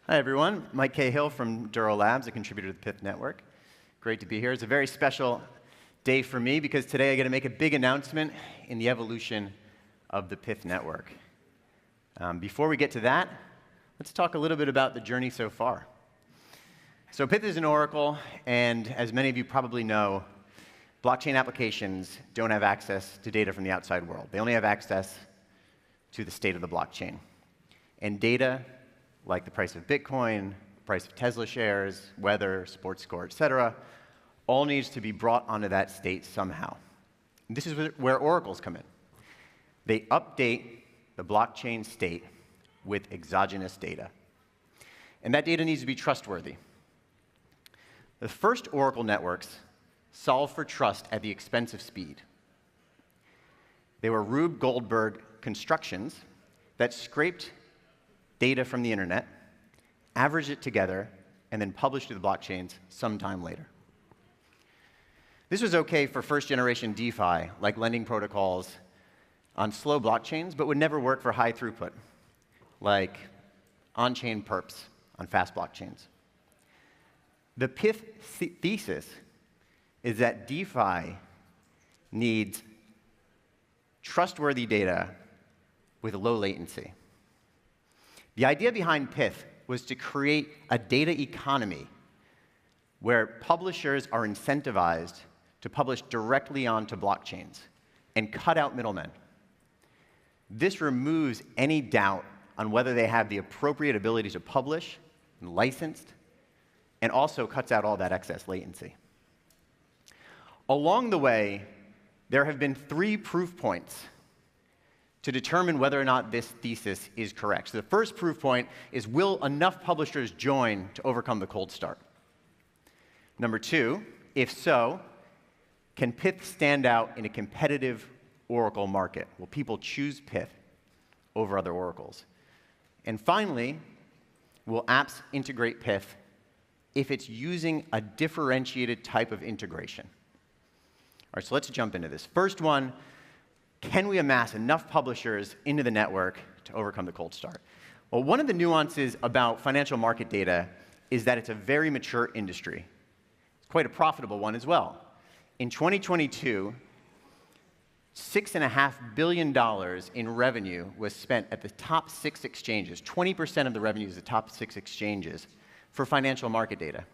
Hi, everyone. Mike Cahill from Duro Labs, a contributor to the Pyth network. Great to be here. It's a very special day for me because today I get to make a big announcement in the evolution of the Pyth network. Before we get to that, let's talk a little bit about the journey so far. So Pyth is an oracle, and as many of you probably know, blockchain applications don't have access to data from the outside world. They only have access to the state of the blockchain. And data, like the price of Bitcoin, price of Tesla shares, weather, sports score, etc., all needs to be brought onto that state somehow. And this is where oracles come in. They update the blockchain state with exogenous data. And that data needs to be trustworthy. The first oracle networks solved for trust at the expense of speed. They were Rube Goldberg constructions that scraped data from the internet, averaged it together, and then published to the blockchains sometime later. This was okay for first-generation DeFi, like lending protocols on slow blockchains, but would never work for high throughput, like on-chain perps on fast blockchains. The Pyth thesis is that DeFi needs trustworthy data with low latency. The idea behind Pyth was to create a data economy where publishers are incentivized to publish directly onto blockchains and cut out middlemen. This removes any doubt on whether they have the appropriate ability to publish and licensed, and also cuts out all that excess latency. Along the way, there have been 3 proof points to determine whether or not this thesis is correct. So the first proof point is, will enough publishers join to overcome the cold start? Number 2, if so, can Pyth stand out in a competitive oracle market? Will people choose Pyth over other oracles? And finally, will apps integrate Pyth if it's using a differentiated type of integration? All right, so let's jump into this. First one, can we amass enough publishers into the network to overcome the cold start? Well, one of the nuances about financial market data is that it's a very mature industry. It's quite a profitable one as well. In 2022, $6.5 billion in revenue was spent at the top 6 exchanges. 20% of the revenue is the top 6 exchanges for financial market data.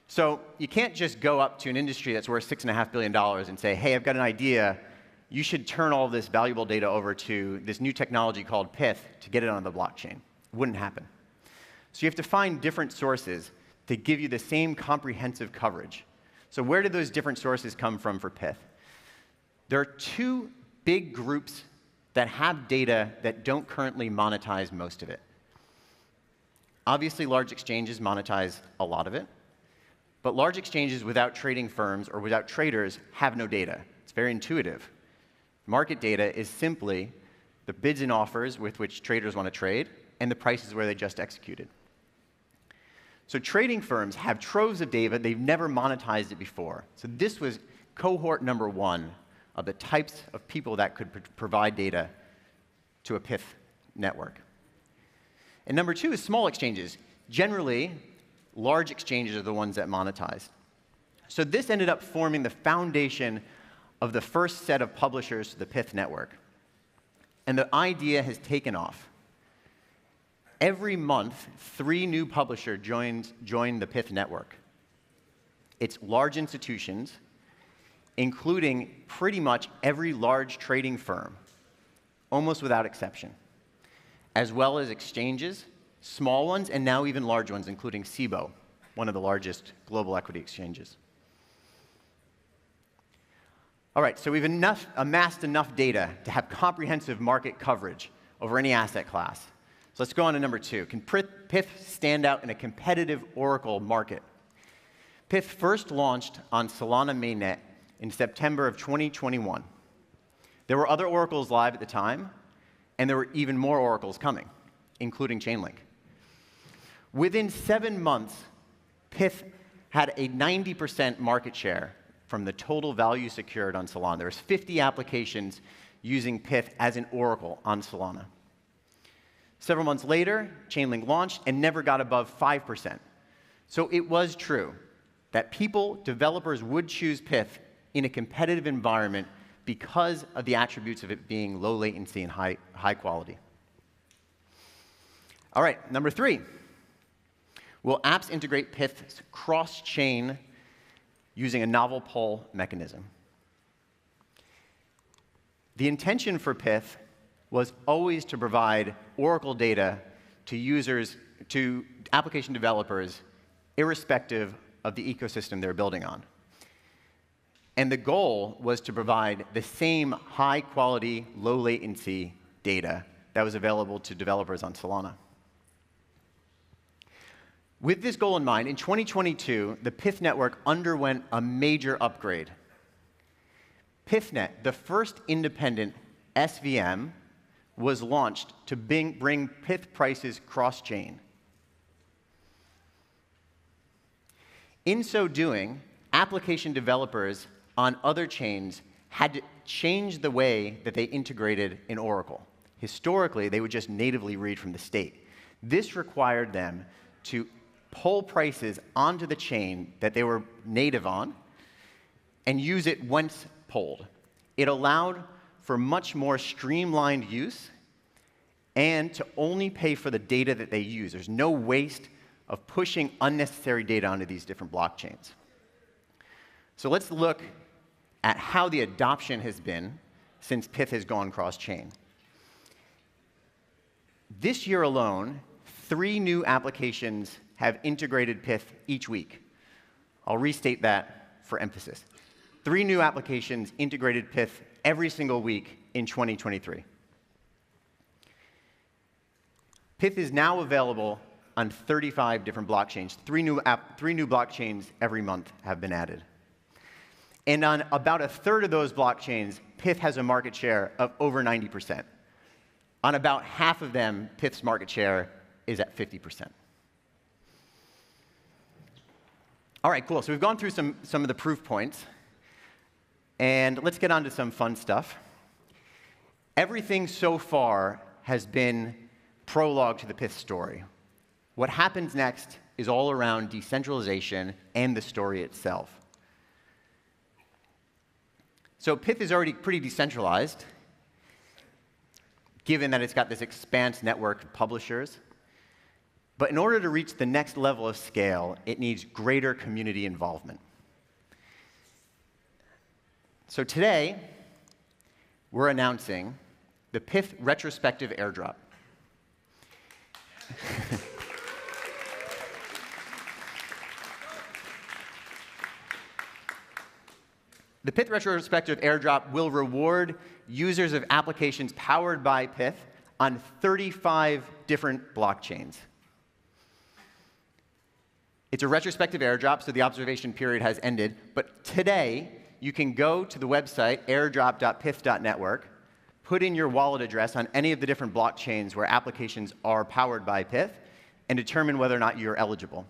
So you can't just go up to an industry that's worth $6.5 billion and say, hey, I've got an idea. You should turn all this valuable data over to this new technology called Pyth to get it on the blockchain. It wouldn't happen. So you have to find different sources to give you the same comprehensive coverage. So where do those different sources come from for Pyth? There are 2 big groups that have data that don't currently monetize most of it. Obviously, large exchanges monetize a lot of it, but large exchanges without trading firms or without traders have no data. It's very intuitive. Market data is simply the bids and offers with which traders want to trade and the prices where they just executed. So trading firms have troves of data. They've never monetized it before. So this was cohort number 1 of the types of people that could provide data to a Pyth network. And number 2 is small exchanges. Generally, large exchanges are the ones that monetize. So this ended up forming the foundation of the first set of publishers to the Pyth network. And the idea has taken off. Every month, 3 new publishers join the Pyth network. It's large institutions, including pretty much every large trading firm, almost without exception, as well as exchanges, small ones, and now even large ones, including Cboe, one of the largest global equity exchanges. All right, so we've amassed enough data to have comprehensive market coverage over any asset class. So let's go on to number 2. Can Pyth stand out in a competitive oracle market? Pyth first launched on Solana mainnet in September of 2021. There were other oracles live at the time, and there were even more oracles coming, including Chainlink. Within 7 months, Pyth had a 90% market share from the total value secured on Solana. There was 50 applications using Pyth as an oracle on Solana. Several months later, Chainlink launched and never got above 5%. So it was true that developers would choose Pyth in a competitive environment because of the attributes of it being low latency and high quality. All right, number 3. Will apps integrate Pyth's cross-chain using a novel poll mechanism? The intention for Pyth was always to provide Oracle data to application developers, irrespective of the ecosystem they're building on. And the goal was to provide the same high-quality, low-latency data that was available to developers on Solana. With this goal in mind, in 2022, the Pyth network underwent a major upgrade. PythNet, the first independent SVM, was launched to bring Pyth prices cross-chain. In so doing, application developers on other chains had to change the way that they integrated in Oracle. Historically, they would just natively read from the state. This required them to pull prices onto the chain that they were native on and use it once polled. It allowed for much more streamlined use and to only pay for the data that they use. There's no waste of pushing unnecessary data onto these different blockchains. So let's look at how the adoption has been since Pyth has gone cross-chain. This year alone, 3 new applications have integrated Pyth each week. I'll restate that for emphasis. 3 new applications integrated Pyth every single week in 2023. Pyth is now available on 35 different blockchains. 3 new blockchains every month have been added. And on about a third of those blockchains, Pyth has a market share of over 90%. On about half of them, Pyth's market share is at 50%. All right, cool. So we've gone through some of the proof points. And let's get on to some fun stuff. Everything so far has been prologue to the Pyth story. What happens next is all around decentralization and the story itself. So Pyth is already pretty decentralized, given that it's got this expanse network of publishers. But in order to reach the next level of scale, it needs greater community involvement. So today, we're announcing the Pyth retrospective airdrop. The Pyth retrospective airdrop will reward users of applications powered by Pyth on 35 different blockchains. It's a retrospective airdrop, so the observation period has ended. But today, you can go to the website, airdrop.pyth.network, put in your wallet address on any of the different blockchains where applications are powered by Pyth, and determine whether or not you're eligible.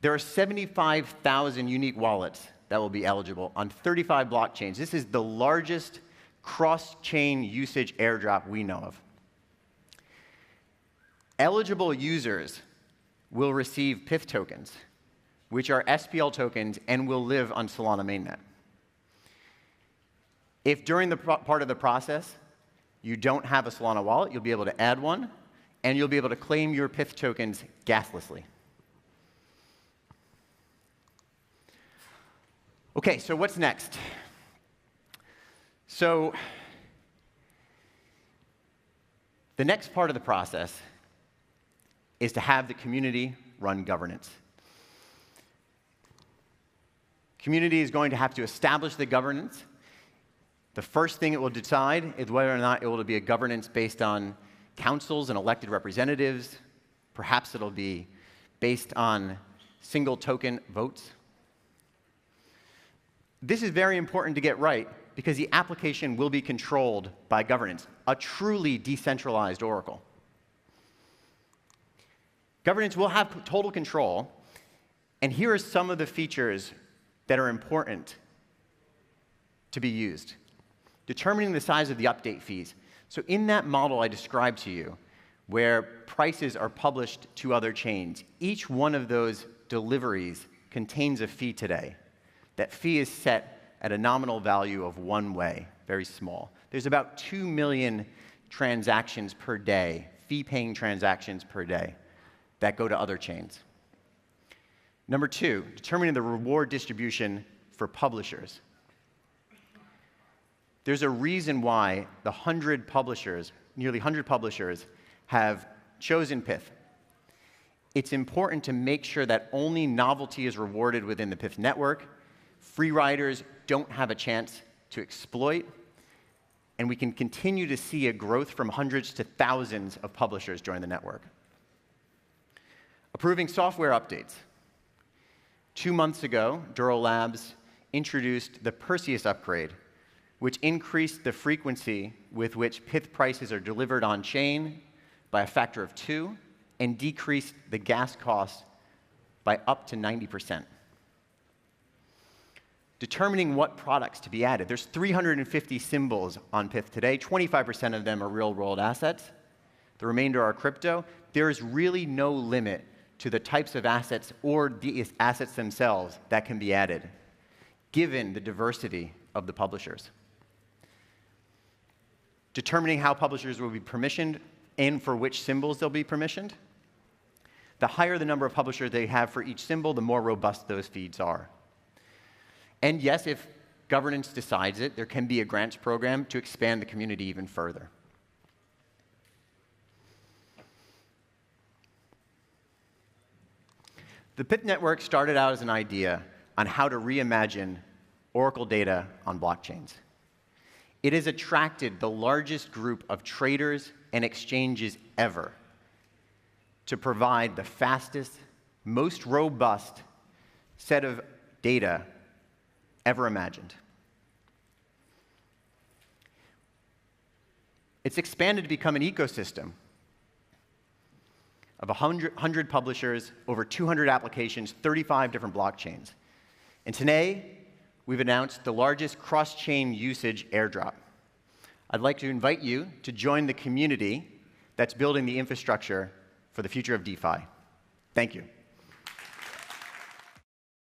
There are 75,000 unique wallets that will be eligible on 35 blockchains. This is the largest cross-chain usage airdrop we know of. Eligible users will receive Pyth tokens, which are SPL tokens and will live on Solana mainnet. If during the part of the process you don't have a Solana wallet, you'll be able to add one, and you'll be able to claim your Pyth tokens gaslessly. OK, so what's next? So the next part of the process is to have the community run governance. Community is going to have to establish the governance. The first thing it will decide is whether or not it will be a governance based on councils and elected representatives. Perhaps it'll be based on single token votes. This is very important to get right because the application will be controlled by governance, a truly decentralized Oracle. Governance will have total control, and here are some of the features that are important to be used. Determining the size of the update fees. So in that model I described to you, where prices are published to other chains, each one of those deliveries contains a fee today. That fee is set at a nominal value of 1 way, very small. There's about 2 million transactions per day, fee-paying transactions per day, that go to other chains. Number 2, determining the reward distribution for publishers. There's a reason why the 100 publishers, nearly 100 publishers, have chosen Pyth. It's important to make sure that only novelty is rewarded within the Pyth network. Free riders don't have a chance to exploit, and we can continue to see a growth from hundreds to thousands of publishers join the network. Approving software updates. 2 months ago, Duro Labs introduced the Perseus upgrade, which increased the frequency with which Pyth prices are delivered on-chain by a factor of 2 and decreased the gas costs by up to 90%. Determining what products to be added. There's 350 symbols on Pyth today. 25% of them are real-world assets. The remainder are crypto. There is really no limit to the types of assets or the assets themselves that can be added, given the diversity of the publishers. Determining how publishers will be permissioned and for which symbols they'll be permissioned. The higher the number of publishers they have for each symbol, the more robust those feeds are. And yes, if governance decides it, there can be a grants program to expand the community even further. The Pyth network started out as an idea on how to reimagine Oracle data on blockchains. It has attracted the largest group of traders and exchanges ever to provide the fastest, most robust set of data ever imagined. It's expanded to become an ecosystem of 100 publishers, over 200 applications, 35 different blockchains. And today, we've announced the largest cross-chain usage airdrop. I'd like to invite you to join the community that's building the infrastructure for the future of DeFi. Thank you.